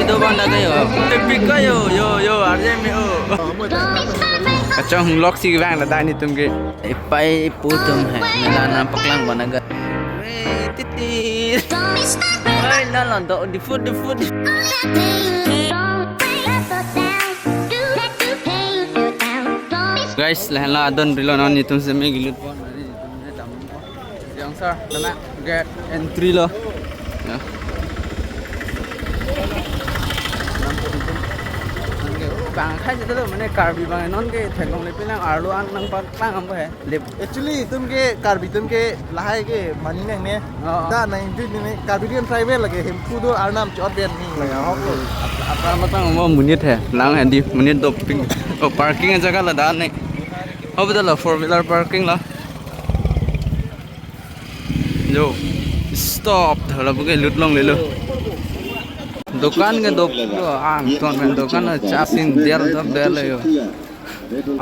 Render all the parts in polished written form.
video bang dah kayo. Tepik kayo, yo, arje me o. Kacang hulok si bang dah dah ni tumke. Ipai putum hai, mela nampak lang banaga. Titit. Ay, nalan do di food. Guys, lahla adon rilo non ni tumse me gilut pon. Yang sir, dana get entry lo. Ya. Bang khaiจะเริ่มมันการบีบางนอนก็แถงลงเลยเป็นอ่างล้วนนั่งปักตั้งอันไปเล็บ Actually तुम के कार्बी तुम के लहाय के मानी नेंग ने दा नहीं जुट ने कार्बिडियन प्राइवेट लगे हम खुद आरनाम चौथ बेन नहीं लगा हॉक लो apa matang mau munit he lang handi munit doping parking jaga la dan nei oh betul lah 4-wheeler parking lah yo stop thara buke lut long le lo दुकान के दो आंग दुकान चासिन देर दब देले यो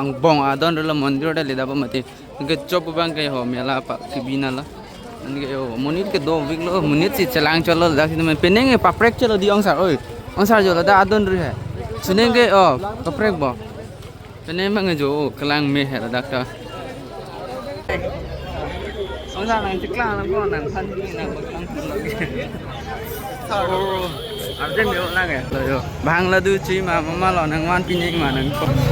ang bong adon rela mandir da leda pamati ke chop bang ke ho mela pa kibina la an ke yo monit ke do wik lo monit si chalang chalo da si me peneng pa prek chalo di ong sar oi ong sar jo da adon ri hai suneng ke o pa prek bo peneng bang jo klang me hai da ka ong sar nang tiklang nang ko nang khan ni nang bang Arjen yo lagi, yo. Bang ladu cuy, mama lo nang wan pinyek mana,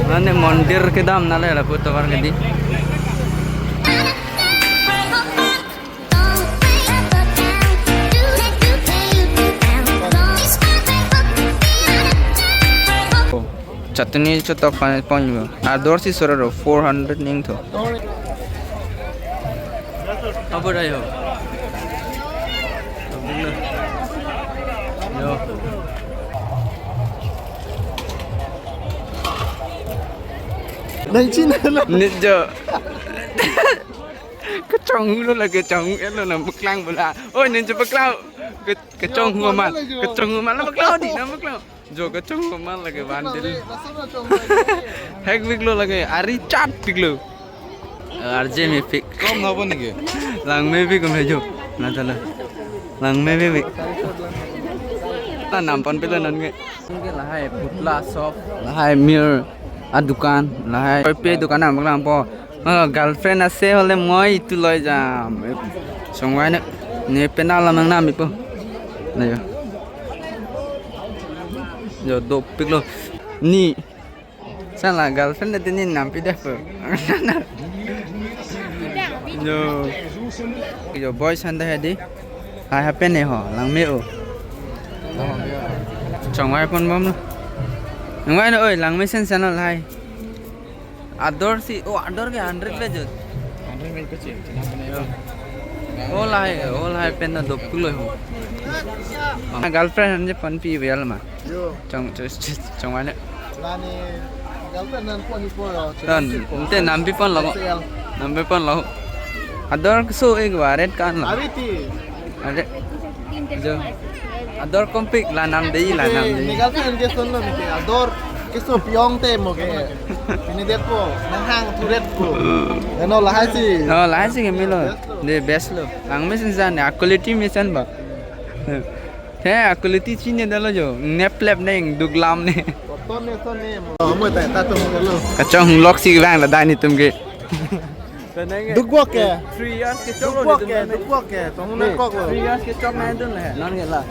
nane mondir ke dam nale lah putar war kedi. Chutney chotok pan yo. Ador si sororo 400 ning to. Apa dah yo? Yo. नहीं चीन लो Nít jo. Cái trong lo là cái trong em là bực lang bula. Ôi nên cho bực lao. Cái trong ngô man. Cái trong ngô man là bực lao đi nó bực lao. Jo cái trong ngô man là cái van del. Hack big lo là cái ari chat big lo. RJ me pick. कम ना बन के Lang me pick में jo. Na chala. Lang me pick. Ta nam pon pila nan nge. Nge là hai putla shop, là hai mirror a dukan, là hai pe dukan nam bang po. Girlfriend ase hole moi tu loi jam. Songwai ne penal la mang nam ipo. Na yo. Yo do pick lo. Ni. San la girlfriend de ni nam pi def. Yo boy san da di. Hai happen ne ho lang me o. Chồng ai con bom ngoài nó ơi làng mấy sen sen là hay ador si ador cái 100 về chứ all hay pen nó đục cứ lôi hồ girlfriend anh phân pi về mà chồng ai nữa लाने girlfriend none कोनी पोरो tên tên nam pi pon lo ador so एक बार red kan lo अभी ती अरे जो ador kompik la nam dei ni girlfriend के सुन लो मिते ador के सो पियोंग ते मो के ini det po nang hang turet po no la hai si lah sih kami lo de best lo lang mesin sana quality mesin ba quality Cina dah lo jo nep lep neng duglam ne ton ne mo ta ta to mo lo kacang lock si bang la dai ni tumge dugbo ke 3 years ke dugbo ke to mo na kok lo 3 years ke chop na dun la non ge la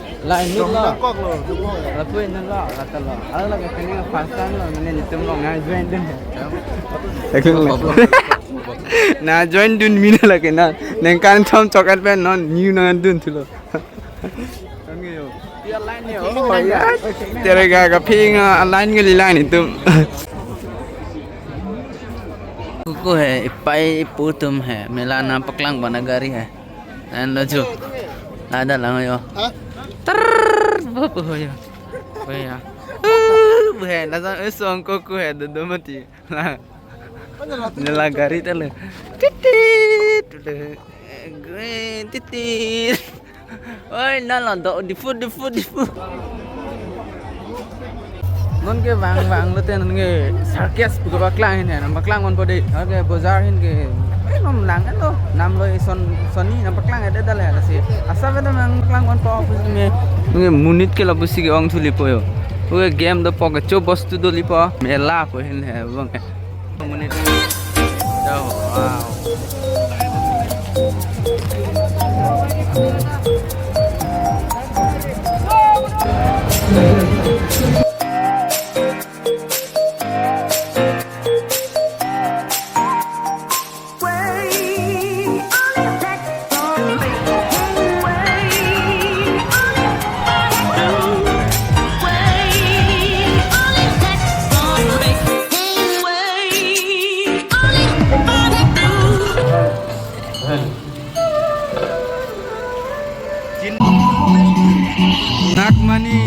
to mo na kok lo dugbo la pui nan la ta lo ala ke kini pasan lo ne ni tum lo ngai join dun na join dun mina la ke na neng kan thom chokat pen non new na dun thilo Tere ga phing align nge line ni tum को है इपाई पुतुम है मेला नाम पकलांग बनगारी है and low जो ada lang yo ter apa ho yo ya buhe na sa song ko ko he do mati la nela gari tele titit titit oi na la do di food non ke wang lo ten nge sarkes buka baklang hin na baklang on pode ke bazar hin ke nom lang ito. Nam lo Sony nampak lang ada dah lah kasi. Asa ka namang lang on pa office me. Nge munit ke labus sige ong tuli po yo. Uge game do pok cho bostu do lipo. Mela po hin he bang. Munit. Oh wow. Nak money.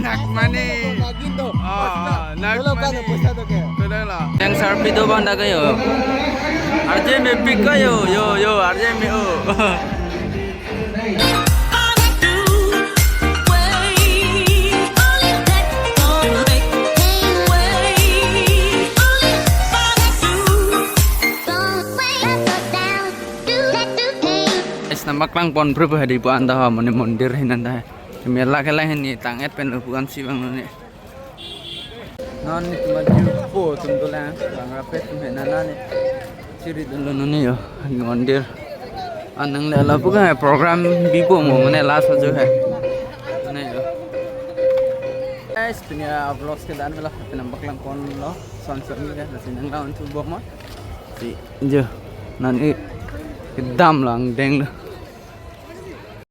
Nak money. Nagindo. Nak Kalau kan pesa to ke. Yang sarpi do banda kayo. RJ me pick kayo. Yo RJ me o. Namak lang pon pribadi po anda mo ni mondir hinanda. Mela kala ni tanget pen bukan si bang ni. Non ni maju po tumdulan bang rapet me nana ni. Ciri dulu ni yo mondir. Anang lela bukan program bipo mo mane last jo hai. Ni yo. Guys punya vlogs ke dan mela nampak lang pon lo sponsor ni kan sinang lawan tu bok mo. Si jo nan i dam lang deng lo.